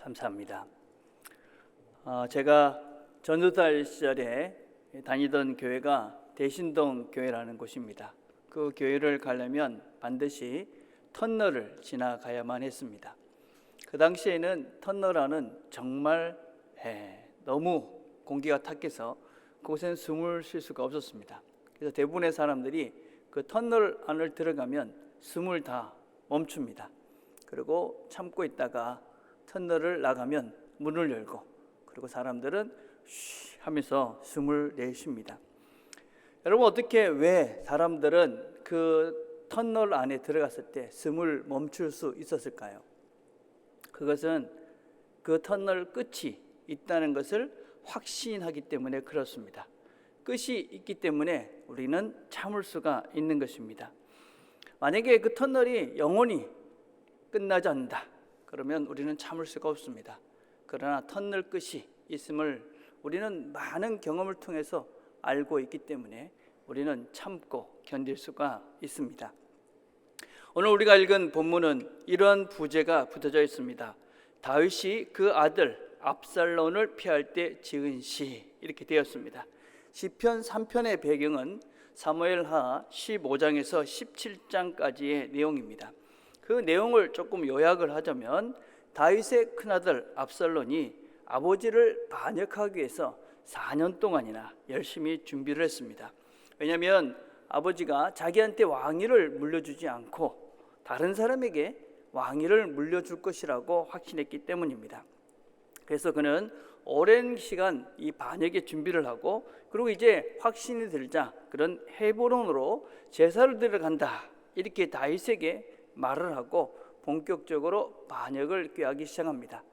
감사합니다. 제가 전도달 시절에 다니던 교회가 대신동 교회라는 곳입니다. 그 교회를 가려면 반드시 터널을 지나가야만 했습니다. 그 당시에는 터널 안은 정말 너무 공기가 탁해서 그곳엔 숨을 쉴 수가 없었습니다. 그래서 대부분의 사람들이 그 터널 안을 들어가면 숨을 다 멈춥니다. 그리고 참고 있다가 터널을 나가면 문을 열고, 그리고 사람들은 쉬 하면서 숨을 내쉽니다. 여러분, 왜 사람들은 그 터널 안에 들어갔을 때 숨을 멈출 수 있었을까요? 그것은 그 터널 끝이 있다는 것을 확신하기 때문에 그렇습니다. 끝이 있기 때문에 우리는 참을 수가 있는 것입니다. 만약에 그 터널이 영원히 끝나지 않는다, 그러면 우리는 참을 수가 없습니다. 그러나 터널 끝이 있음을 우리는 많은 경험을 통해서 알고 있기 때문에 우리는 참고 견딜 수가 있습니다. 오늘 우리가 읽은 본문은 이런 부제가 붙어져 있습니다. 다윗이 그 아들 압살롬을 피할 때 지은 시, 이렇게 되었습니다. 시편 3편의 배경은 사무엘하 15장에서 17장까지의 내용입니다. 그 내용을 조금 요약을 하자면, 다윗의 큰아들 압살롬이 아버지를 반역하기 위해서 4년 동안이나 열심히 준비를 했습니다. 왜냐하면 아버지가 자기한테 왕위를 물려주지 않고 다른 사람에게 왕위를 물려줄 것이라고 확신했기 때문입니다. 그래서 그는 오랜 시간 이 반역의 준비를 하고, 그리고 이제 확신이 들자 그런 헤브론으로 제사를 드리러 간다, 이렇게 다윗에게 말을 하고 본격적으로 반역을 꾀하기 시작합니다.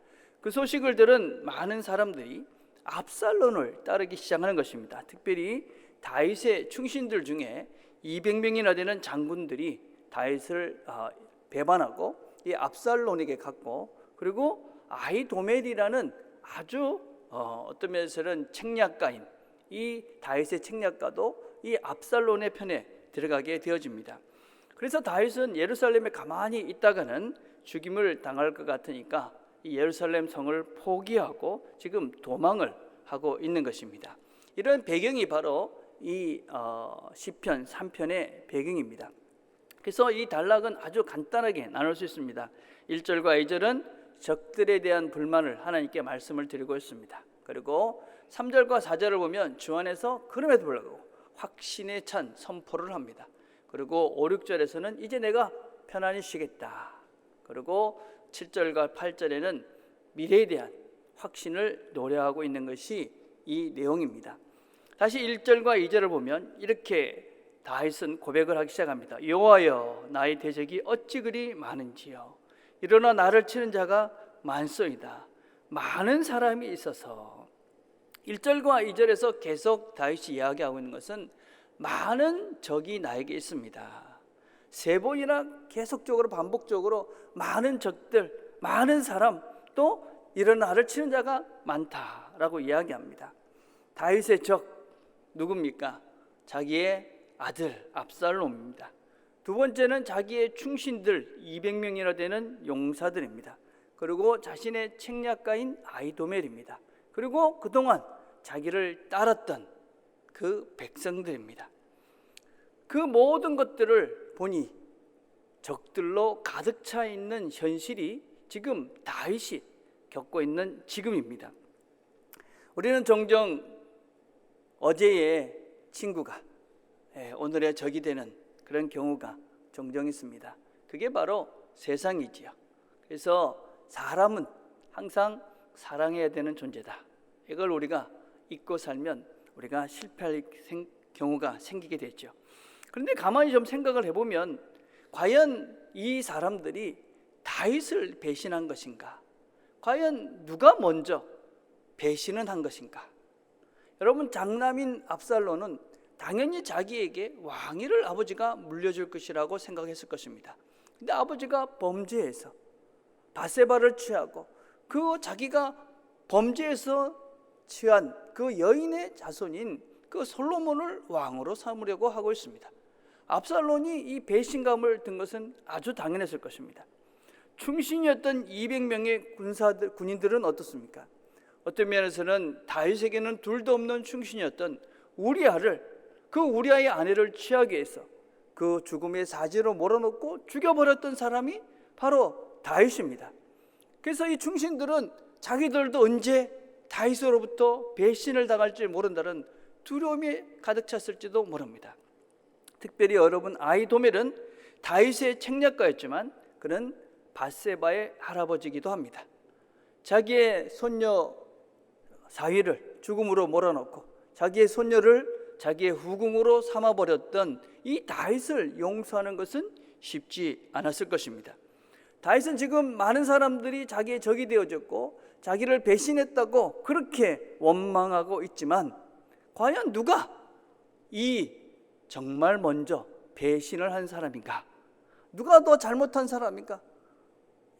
그 소식을 들은 많은 사람들이 압살롬을 따르기 시작하는 것입니다. 특별히 다윗의 충신들 중에 200명이나 되는 장군들이 다윗을 배반하고 이 압살롬에게 갔고, 그리고 아히도멜이라는 아주 어떤 면에서는 책략가인 이 다윗의 책략가도 이 압살롬의 편에 들어가게 되어집니다. 그래서 다윗은 예루살렘에 가만히 있다가는 죽임을 당할 것 같으니까 이 예루살렘 성을 포기하고 지금 도망을 하고 있는 것입니다. 이런 배경이 바로 이 시편 3편의 배경입니다. 그래서 이 단락은 아주 간단하게 나눌 수 있습니다. 1절과 2절은 적들에 대한 불만을 하나님께 말씀을 드리고 있습니다. 그리고 3절과 4절을 보면 주 안에서 그럼에도 불구하고 확신에 찬 선포를 합니다. 그리고 5, 6절에서는 이제 내가 편안히 쉬겠다. 그리고 7절과 8절에는 미래에 대한 확신을 노래하고 있는 것이 이 내용입니다. 다시 1절과 2절을 보면 이렇게 다윗은 고백을 하기 시작합니다. 여호와여, 나의 대적이 어찌 그리 많은지요. 일어나 나를 치는 자가 많소이다. 많은 사람이 있어서. 1절과 2절에서 계속 다윗이 이야기하고 있는 것은 많은 적이 나에게 있습니다. 세 번이나 계속적으로 반복적으로 많은 적들, 많은 사람, 또 일어나 나를 치는 자가 많다라고 이야기합니다. 다윗의 적 누굽니까? 자기의 아들 압살롬입니다. 두 번째는 자기의 충신들 200명이나 되는 용사들입니다. 그리고 자신의 책략가인 아히도멜입니다. 그리고 그동안 자기를 따랐던 그 백성들입니다. 그 모든 것들을 보니 적들로 가득 차 있는 현실이 지금 다윗이 겪고 있는 지금입니다. 우리는 종종 어제의 친구가 오늘의 적이 되는 그런 경우가 종종 있습니다. 그게 바로 세상이지요. 그래서 사람은 항상 사랑해야 되는 존재다. 이걸 우리가 잊고 살면 우리가 실패할 경우가 생기게 되죠. 그런데 가만히 좀 생각을 해보면 과연 이 사람들이 다윗을 배신한 것인가? 과연 누가 먼저 배신을 한 것인가? 여러분, 장남인 압살롬은 당연히 자기에게 왕위를 아버지가 물려줄 것이라고 생각했을 것입니다. 근데 아버지가 범죄해서 바세바를 취하고 그 자기가 범죄에서 취한 그 여인의 자손인 그 솔로몬을 왕으로 삼으려고 하고 있습니다. 압살롬이 이 배신감을 든 것은 아주 당연했을 것입니다. 충신이었던 200명의 군인들은 어떻습니까? 어떤 면에서는 다윗에게는 둘도 없는 충신이었던 우리아를, 그 우리아의 아내를 취하기 위해서 그 죽음의 사지로 몰아넣고 죽여버렸던 사람이 바로 다윗입니다. 그래서 이 충신들은 자기들도 언제 다윗으로부터 배신을 당할지 모른다는 두려움이 가득 찼을지도 모릅니다. 특별히 여러분, 아히도멜은 다윗의 책략가였지만 그는 밧세바의 할아버지이기도 합니다. 자기의 손녀 사위를 죽음으로 몰아넣고 자기의 손녀를 자기의 후궁으로 삼아버렸던 이 다윗을 용서하는 것은 쉽지 않았을 것입니다. 다윗은 지금 많은 사람들이 자기의 적이 되어졌고 자기를 배신했다고 그렇게 원망하고 있지만, 과연 누가 이 정말 먼저 배신을 한 사람인가? 누가 더 잘못한 사람인가?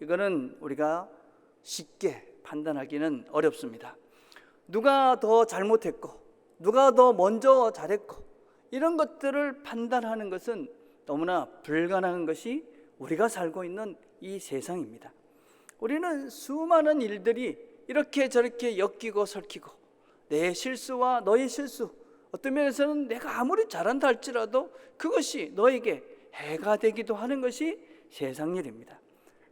이거는 우리가 쉽게 판단하기는 어렵습니다. 누가 더 잘못했고 누가 더 먼저 잘했고 이런 것들을 판단하는 것은 너무나 불가능한 것이 우리가 살고 있는 이 세상입니다. 우리는 수많은 일들이 이렇게 저렇게 엮이고 설키고, 내 실수와 너의 실수, 어떤 면에서는 내가 아무리 잘한다 할지라도 그것이 너에게 해가 되기도 하는 것이 세상 일입니다.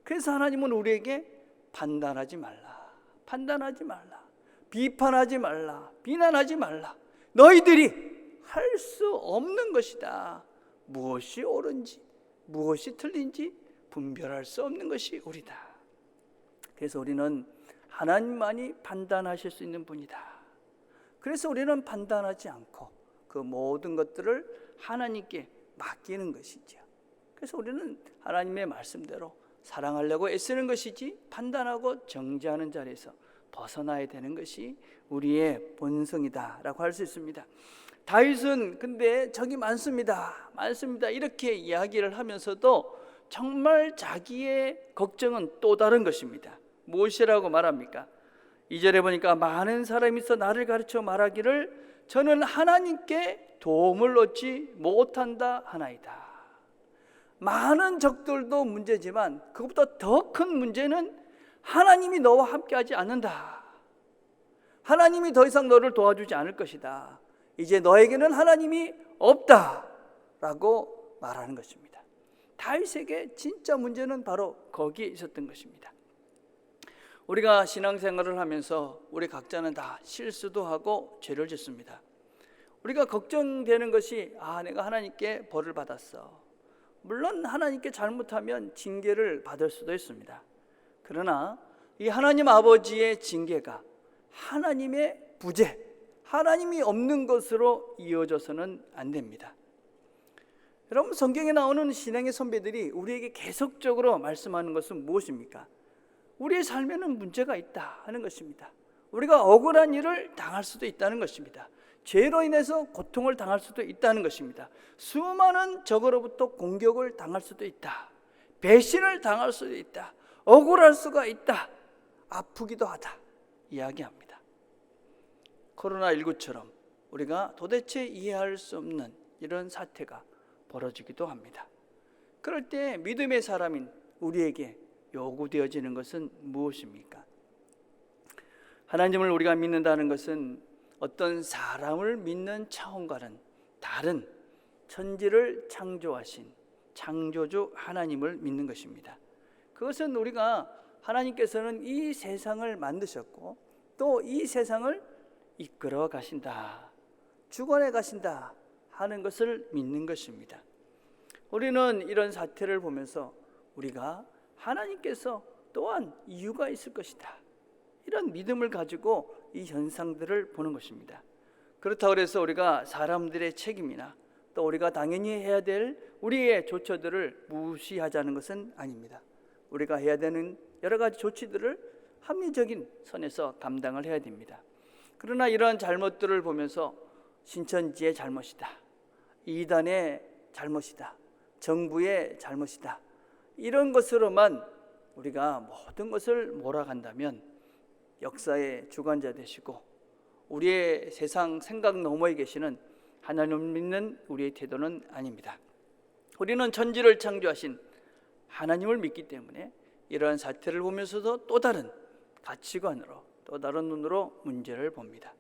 그래서 하나님은 우리에게 판단하지 말라, 판단하지 말라, 비판하지 말라, 비난하지 말라. 너희들이 할 수 없는 것이다. 무엇이 옳은지 무엇이 틀린지 분별할 수 없는 것이 우리다. 그래서 우리는 하나님만이 판단하실 수 있는 분이다. 그래서 우리는 판단하지 않고 그 모든 것들을 하나님께 맡기는 것이죠. 그래서 우리는 하나님의 말씀대로 사랑하려고 애쓰는 것이지, 판단하고 정죄하는 자리에서 벗어나야 되는 것이 우리의 본성이다라고 할 수 있습니다. 다윗은 근데 적이 많습니다, 많습니다 이렇게 이야기를 하면서도 정말 자기의 걱정은 또 다른 것입니다. 무엇이라고 말합니까? 2절에 보니까 많은 사람이 있어 나를 가르쳐 말하기를 저는 하나님께 도움을 얻지 못한다 하나이다. 많은 적들도 문제지만 그것보다 더 큰 문제는 하나님이 너와 함께하지 않는다. 하나님이 더 이상 너를 도와주지 않을 것이다. 이제 너에게는 하나님이 없다라고 말하는 것입니다. 다윗에게 진짜 문제는 바로 거기에 있었던 것입니다. 우리가 신앙생활을 하면서 우리 각자는 다 실수도 하고 죄를 짓습니다. 우리가 걱정되는 것이 내가 하나님께 벌을 받았어. 물론 하나님께 잘못하면 징계를 받을 수도 있습니다. 그러나 이 하나님 아버지의 징계가 하나님의 부재, 하나님이 없는 것으로 이어져서는 안 됩니다. 여러분, 성경에 나오는 신앙의 선배들이 우리에게 계속적으로 말씀하는 것은 무엇입니까? 우리의 삶에는 문제가 있다 하는 것입니다. 우리가 억울한 일을 당할 수도 있다는 것입니다. 죄로 인해서 고통을 당할 수도 있다는 것입니다. 수많은 적으로부터 공격을 당할 수도 있다. 배신을 당할 수도 있다. 억울할 수가 있다. 아프기도 하다 이야기합니다. 코로나19처럼 우리가 도대체 이해할 수 없는 이런 사태가 벌어지기도 합니다. 그럴 때 믿음의 사람인 우리에게 요구되어지는 것은 무엇입니까? 하나님을 우리가 믿는다는 것은 어떤 사람을 믿는 차원과는 다른 천지를 창조하신 창조주 하나님을 믿는 것입니다. 그것은 우리가 하나님께서는 이 세상을 만드셨고 또 이 세상을 이끌어 가신다, 주관해 가신다 하는 것을 믿는 것입니다. 우리는 이런 사태를 보면서 우리가 하나님께서 또한 이유가 있을 것이다, 이런 믿음을 가지고 이 현상들을 보는 것입니다. 그렇다고 해서 우리가 사람들의 책임이나 또 우리가 당연히 해야 될 우리의 조처들을 무시하자는 것은 아닙니다. 우리가 해야 되는 여러 가지 조치들을 합리적인 선에서 감당을 해야 됩니다. 그러나 이러한 잘못들을 보면서 신천지의 잘못이다, 이단의 잘못이다, 정부의 잘못이다, 이런 것으로만 우리가 모든 것을 몰아간다면 역사의 주관자 되시고 우리의 세상 생각 너머에 계시는 하나님을 믿는 우리의 태도는 아닙니다. 우리는 천지를 창조하신 하나님을 믿기 때문에 이러한 사태를 보면서도 또 다른 가치관으로, 또 다른 눈으로 문제를 봅니다.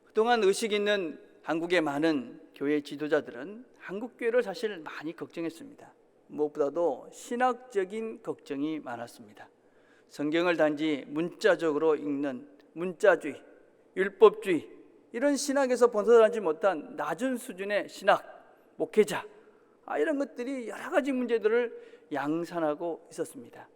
그동안 의식 있는 한국의 많은 교회 지도자들은 한국교회를 사실 많이 걱정했습니다. 무엇보다도 신학적인 걱정이 많았습니다. 성경을 단지 문자적으로 읽는 문자주의, 율법주의, 이런 신학에서 벗어나지 못한 낮은 수준의 신학, 목회자, 이런 것들이 여러 가지 문제들을 양산하고 있었습니다.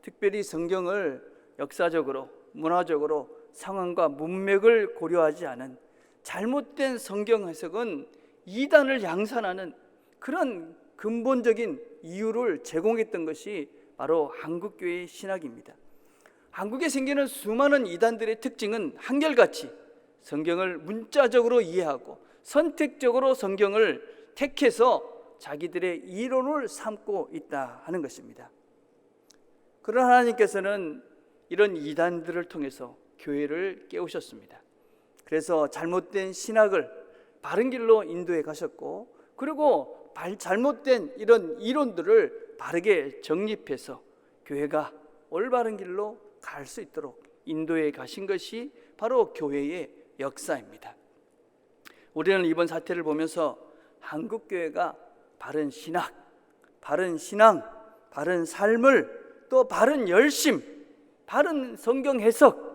특별히 성경을 역사적으로, 문화적으로 상황과 문맥을 고려하지 않은 잘못된 성경 해석은 이단을 양산하는 그런 근본적인 이유를 제공했던 것이 바로 한국교회의 신학입니다. 한국에 생기는 수많은 이단들의 특징은 한결같이 성경을 문자적으로 이해하고 선택적으로 성경을 택해서 자기들의 이론을 삼고 있다 하는 것입니다. 그러나 하나님께서는 이런 이단들을 통해서 교회를 깨우셨습니다. 그래서 잘못된 신학을 바른 길로 인도해 가셨고, 그리고 잘못된 이런 이론들을 바르게 정립해서 교회가 올바른 길로 갈 수 있도록 인도해 가신 것이 바로 교회의 역사입니다. 우리는 이번 사태를 보면서 한국교회가 바른 신학, 바른 신앙, 바른 삶을, 또 바른 열심, 바른 성경 해석,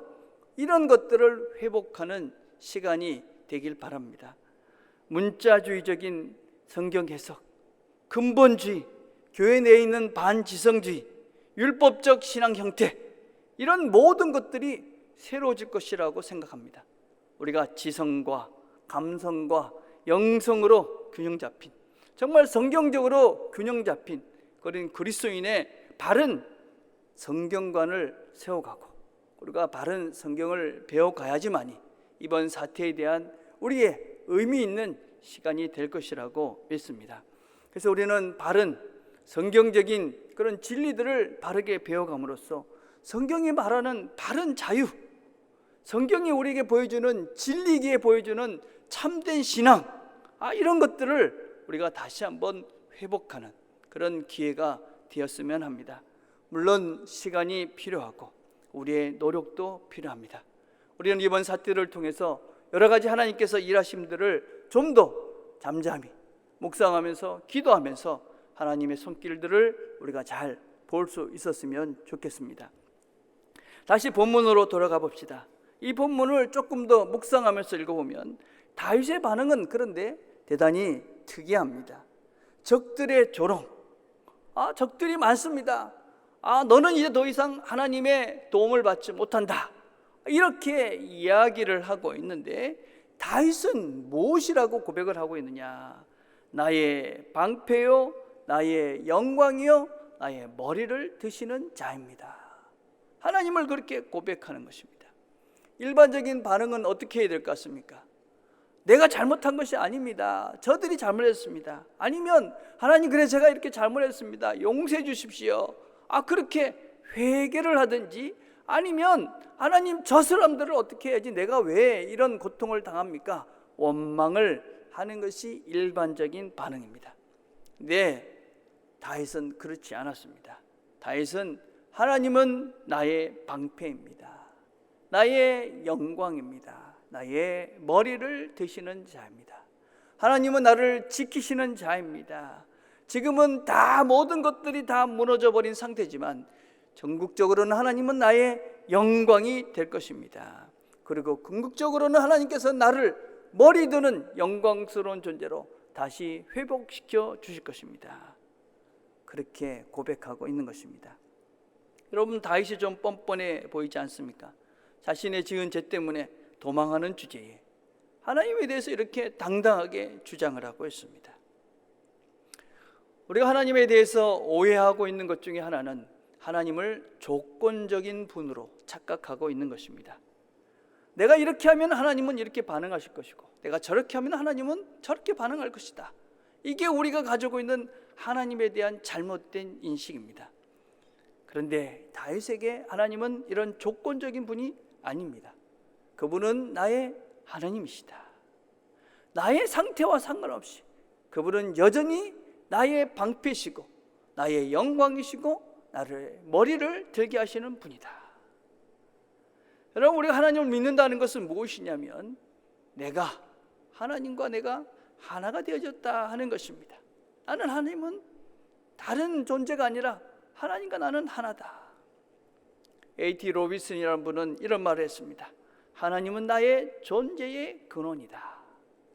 이런 것들을 회복하는 시간이 되길 바랍니다. 문자주의적인 성경 해석, 근본주의, 교회 내에 있는 반지성주의, 율법적 신앙 형태, 이런 모든 것들이 새로워질 것이라고 생각합니다. 우리가 지성과 감성과 영성으로 균형 잡힌, 정말 성경적으로 균형 잡힌 그런 그리스도인의 바른 성경관을 세워가고, 우리가 바른 성경을 배워가야지만이 이번 사태에 대한 우리의 의미 있는 시간이 될 것이라고 믿습니다. 그래서 우리는 바른 성경적인 그런 진리들을 바르게 배워감으로써 성경이 말하는 바른 자유, 성경이 우리에게 보여주는 진리기에 보여주는 참된 신앙, 이런 것들을 우리가 다시 한번 회복하는 그런 기회가 되었으면 합니다. 물론 시간이 필요하고 우리의 노력도 필요합니다. 우리는 이번 사태를 통해서 여러 가지 하나님께서 일하심들을 좀 더 잠잠히 묵상하면서 기도하면서 하나님의 손길들을 우리가 잘 볼 수 있었으면 좋겠습니다. 다시 본문으로 돌아가 봅시다. 이 본문을 조금 더 묵상하면서 읽어보면 다윗의 반응은 그런데 대단히 특이합니다. 적들의 조롱, 적들이 많습니다. 너는 이제 더 이상 하나님의 도움을 받지 못한다, 이렇게 이야기를 하고 있는데 다윗은 무엇이라고 고백을 하고 있느냐? 나의 방패요, 나의 영광이요, 나의 머리를 드시는 자입니다. 하나님을 그렇게 고백하는 것입니다. 일반적인 반응은 어떻게 해야 될 것 같습니까? 내가 잘못한 것이 아닙니다. 저들이 잘못했습니다. 아니면 하나님, 그래 제가 이렇게 잘못했습니다. 용서해 주십시오. 그렇게 회개를 하든지, 아니면 하나님, 저 사람들을 어떻게 해야지, 내가 왜 이런 고통을 당합니까? 원망을 하는 것이 일반적인 반응입니다. 네, 다윗은 그렇지 않았습니다. 다윗은 하나님은 나의 방패입니다. 나의 영광입니다. 나의 머리를 드시는 자입니다. 하나님은 나를 지키시는 자입니다. 지금은 다 모든 것들이 다 무너져 버린 상태지만 전국적으로는 하나님은 나의 영광이 될 것입니다. 그리고 궁극적으로는 하나님께서 나를 머리 드는 영광스러운 존재로 다시 회복시켜 주실 것입니다. 그렇게 고백하고 있는 것입니다. 여러분, 다윗이 좀 뻔뻔해 보이지 않습니까? 자신의 지은 죄 때문에 도망하는 주제에 하나님에 대해서 이렇게 당당하게 주장을 하고 있습니다. 우리가 하나님에 대해서 오해하고 있는 것 중에 하나는 하나님을 조건적인 분으로 착각하고 있는 것입니다. 내가 이렇게 하면 하나님은 이렇게 반응하실 것이고, 내가 저렇게 하면 하나님은 저렇게 반응할 것이다. 이게 우리가 가지고 있는 하나님에 대한 잘못된 인식입니다. 그런데 다윗에게 하나님은 이런 조건적인 분이 아닙니다. 그분은 나의 하나님이시다. 나의 상태와 상관없이 그분은 여전히 나의 방패시고 나의 영광이시고 나를 머리를 들게 하시는 분이다. 여러분, 우리가 하나님을 믿는다는 것은 무엇이냐면 하나님과 내가 하나가 되어졌다 하는 것입니다. 나는 하나님은 다른 존재가 아니라 하나님과 나는 하나다. A.T. 로빈슨이라는 분은 이런 말을 했습니다. 하나님은 나의 존재의 근원이다.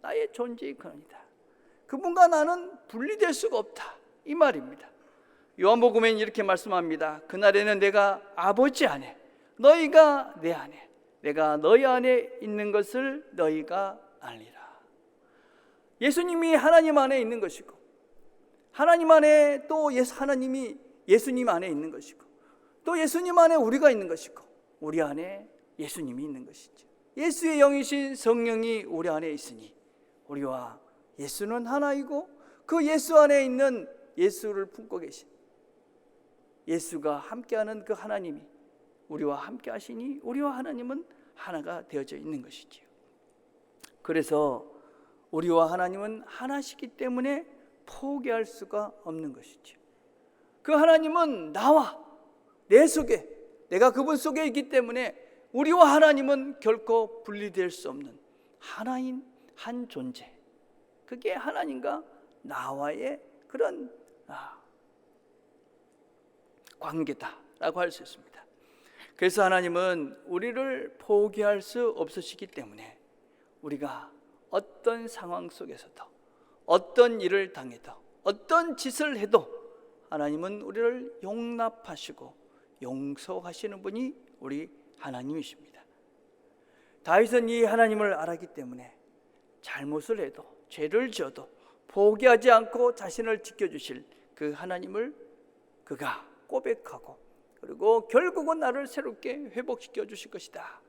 나의 존재의 근원이다. 그분과 나는 분리될 수가 없다, 이 말입니다. 요한복음에는 이렇게 말씀합니다. 그날에는 내가 아버지 안에, 너희가 내 안에, 내가 너희 안에 있는 것을 너희가 알리라. 예수님이 하나님 안에 있는 것이고, 하나님 안에 또 하나님이 예수님 안에 있는 것이고, 또 예수님 안에 우리가 있는 것이고, 우리 안에 예수님이 있는 것이죠. 예수의 영이신 성령이 우리 안에 있으니 우리와 예수는 하나이고, 그 예수 안에 있는 예수를 품고 계신 예수가 함께하는 그 하나님이 우리와 함께 하시니 우리와 하나님은 하나가 되어져 있는 것이지요. 그래서 우리와 하나님은 하나시기 때문에 포기할 수가 없는 것이죠. 그 하나님은 나와 내 속에, 내가 그분 속에 있기 때문에 우리와 하나님은 결코 분리될 수 없는 하나인 한 존재, 그게 하나님과 나와의 그런 관계다라고 할 수 있습니다. 그래서 하나님은 우리를 포기할 수 없으시기 때문에 우리가 어떤 상황 속에서도, 어떤 일을 당해도, 어떤 짓을 해도 하나님은 우리를 용납하시고 용서하시는 분이 우리 하나님이십니다. 다윗은 이 하나님을 알았기 때문에 잘못을 해도, 죄를 지어도 포기하지 않고 자신을 지켜주실 그 하나님을 그가 고백하고, 그리고 결국은 나를 새롭게 회복시켜 주실 것이다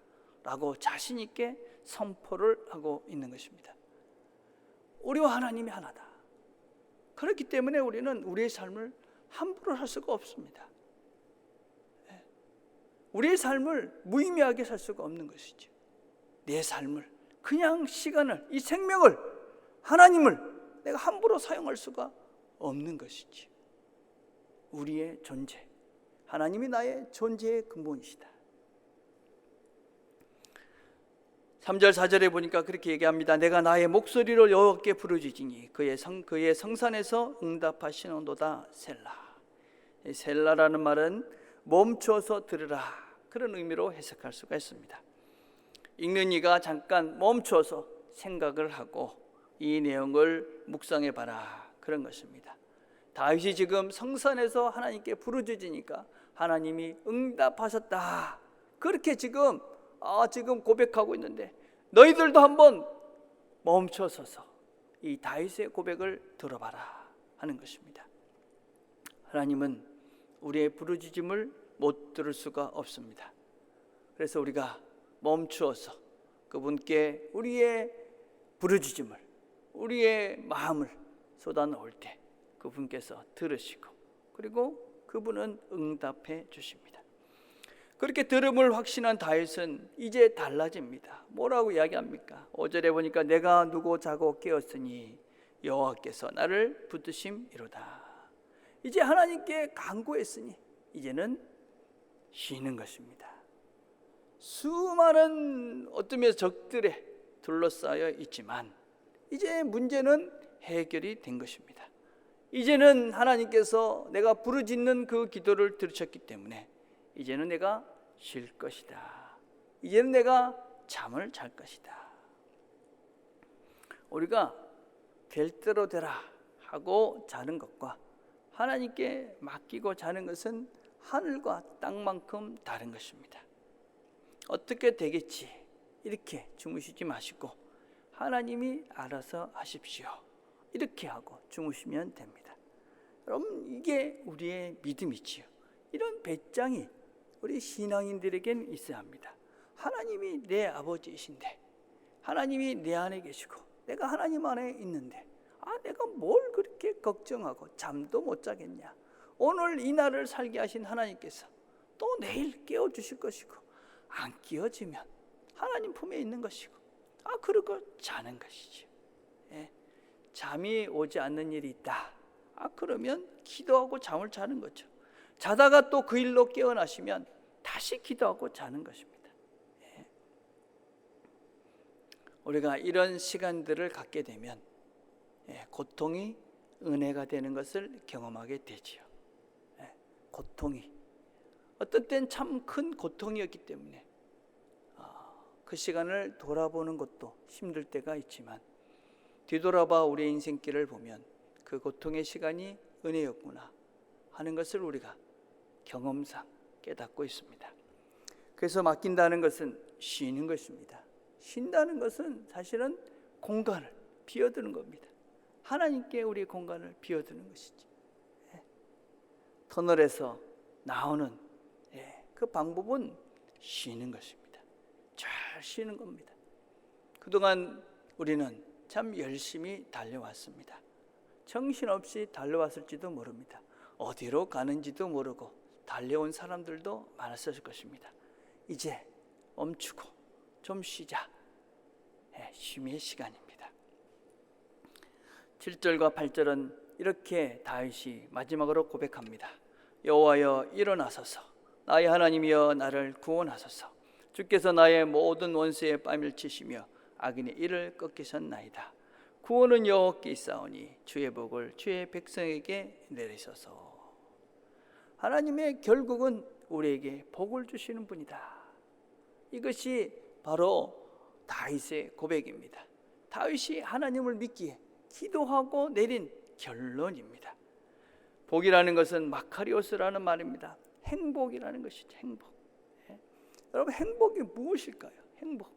라고 자신 있게 선포를 하고 있는 것입니다. 우리와 하나님이 하나다. 그렇기 때문에 우리는 우리의 삶을 함부로 할 수가 없습니다. 우리의 삶을 무의미하게 살 수가 없는 것이죠. 내 삶을, 그냥 시간을, 이 생명을, 하나님을 내가 함부로 사용할 수가 없는 것이지. 우리의 존재, 하나님이 나의 존재의 근본이시다. 3절 4절에 보니까 그렇게 얘기합니다. 내가 나의 목소리로 여호와께 부르짖으니 그의 성산에서 응답하시는도다. 셀라. 셀라라는 말은 멈춰서 들으라, 그런 의미로 해석할 수가 있습니다. 읽는 이가 잠깐 멈춰서 생각을 하고 이 내용을 묵상해 봐라, 그런 것입니다. 다윗이 지금 성산에서 하나님께 부르짖으니까 하나님이 응답하셨다, 그렇게 지금 고백하고 있는데, 너희들도 한번 멈춰서서 이 다윗의 고백을 들어봐라 하는 것입니다. 하나님은 우리의 부르짖음을 못 들을 수가 없습니다. 그래서 우리가 멈추어서 그분께 우리의 부르짖음을, 우리의 마음을 쏟아놓을 때 그분께서 들으시고, 그리고 그분은 응답해 주십니다. 그렇게 들음을 확신한 다윗은 이제 달라집니다. 뭐라고 이야기합니까? 5절에 보니까 내가 누고 자고 깨었으니 여호와께서 나를 붙드심이로다. 이제 하나님께 간구했으니 이제는 쉬는 것입니다. 수많은 어떤 적들에 둘러싸여 있지만 이제 문제는 해결이 된 것입니다. 이제는 하나님께서 내가 부르짖는 그 기도를 들으셨기 때문에 이제는 내가 쉴 것이다. 이제는 내가 잠을 잘 것이다. 우리가 될 대로 되라 하고 자는 것과 하나님께 맡기고 자는 것은 하늘과 땅만큼 다른 것입니다. 어떻게 되겠지 이렇게 주무시지 마시고 하나님이 알아서 하십시오, 이렇게 하고 주무시면 됩니다. 여러분, 이게 우리의 믿음이지요. 이런 배짱이 우리 신앙인들에겐 있어야 합니다. 하나님이 내 아버지이신데, 하나님이 내 안에 계시고 내가 하나님 안에 있는데 내가 뭘 그렇게 걱정하고 잠도 못 자겠냐. 오늘 이 날을 살게 하신 하나님께서 또 내일 깨워주실 것이고, 안 깨어지면 하나님 품에 있는 것이고, 그러고 자는 것이죠. 잠이 오지 않는 일이 있다. 그러면 기도하고 잠을 자는 거죠. 자다가 또 그 일로 깨어나시면 다시 기도하고 자는 것입니다. 우리가 이런 시간들을 갖게 되면 고통이 은혜가 되는 것을 경험하게 되지요. 고통이 어떤 때는 참 큰 고통이었기 때문에 그 시간을 돌아보는 것도 힘들 때가 있지만, 뒤돌아봐 우리의 인생길을 보면 그 고통의 시간이 은혜였구나 하는 것을 우리가 경험상 깨닫고 있습니다. 그래서 맡긴다는 것은 쉬는 것입니다. 쉰다는 것은 사실은 공간을 비워두는 겁니다. 하나님께 우리의 공간을 비워두는 것이지. 터널에서 나오는 그 방법은 쉬는 것입니다. 잘 쉬는 겁니다. 그동안 우리는 참 열심히 달려왔습니다. 정신없이 달려왔을지도 모릅니다. 어디로 가는지도 모르고 달려온 사람들도 많았을 것입니다. 이제 멈추고 좀 쉬자. 쉼의 시간입니다. 7절과 8절은 이렇게 다윗이 마지막으로 고백합니다. 여호와여 일어나소서, 나의 하나님이여 나를 구원하소서. 주께서 나의 모든 원수의 뺨을 치시며 악인의 이를 꺾이셨나이다. 구원은 여호와께 있사오니 주의 복을 주의 백성에게 내리소서. 하나님의 결국은 우리에게 복을 주시는 분이다. 이것이 바로 다윗의 고백입니다. 다윗이 하나님을 믿기에 기도하고 내린 결론입니다. 복이라는 것은 마카리오스라는 말입니다. 행복이라는 것이죠. 행복. 여러분, 행복이 무엇일까요? 행복.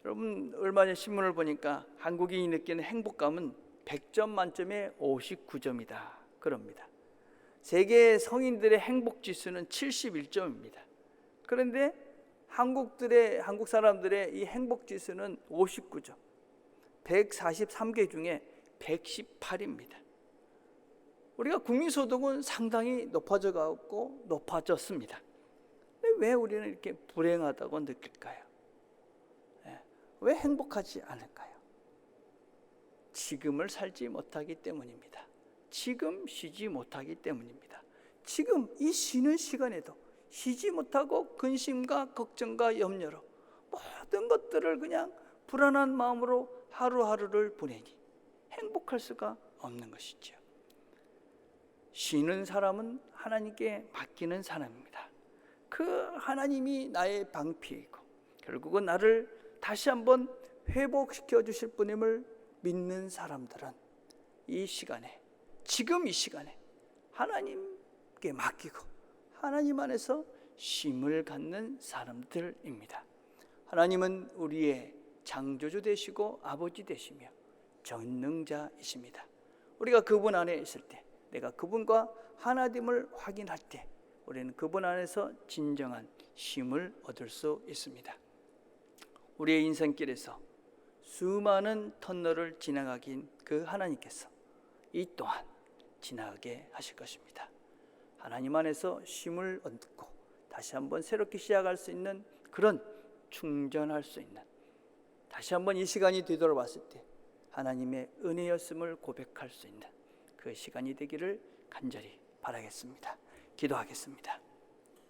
여러분, 얼마 전에 신문을 보니까 한국인이 느끼는 행복감은 100점 만점에 59점이다 그럽니다. 세계 성인들의 행복 지수는 71점입니다. 그런데 한국 사람들의 이 행복 지수는 59점. 143개 중에 118입니다. 우리가 국민소득은 상당히 높아져 가고 높아졌습니다. 왜 우리는 이렇게 불행하다고 느낄까요? 왜 행복하지 않을까요? 지금을 살지 못하기 때문입니다. 지금 쉬지 못하기 때문입니다. 지금 이 쉬는 시간에도 쉬지 못하고 근심과 걱정과 염려로 모든 것들을 그냥 불안한 마음으로 하루하루를 보내니 행복할 수가 없는 것이죠. 쉬는 사람은 하나님께 맡기는 사람입니다. 그 하나님이 나의 방피이고 결국은 나를 다시 한번 회복시켜 주실 분임을 믿는 사람들은 이 시간에, 지금 이 시간에 하나님께 맡기고 하나님 안에서 쉼을 갖는 사람들입니다. 하나님은 우리의 창조주 되시고 아버지 되시며 전능자이십니다. 우리가 그분 안에 있을 때, 내가 그분과 하나됨을 확인할 때 우리는 그분 안에서 진정한 쉼을 얻을 수 있습니다. 우리의 인생길에서 수많은 터널을 지나가긴 그 하나님께서 이 또한 지나가게 하실 것입니다. 하나님 안에서 쉼을 얻고 다시 한번 새롭게 시작할 수 있는, 그런 충전할 수 있는, 다시 한번 이 시간이 되돌아봤을 때 하나님의 은혜였음을 고백할 수 있는 그 시간이 되기를 간절히 바라겠습니다. 기도하겠습니다.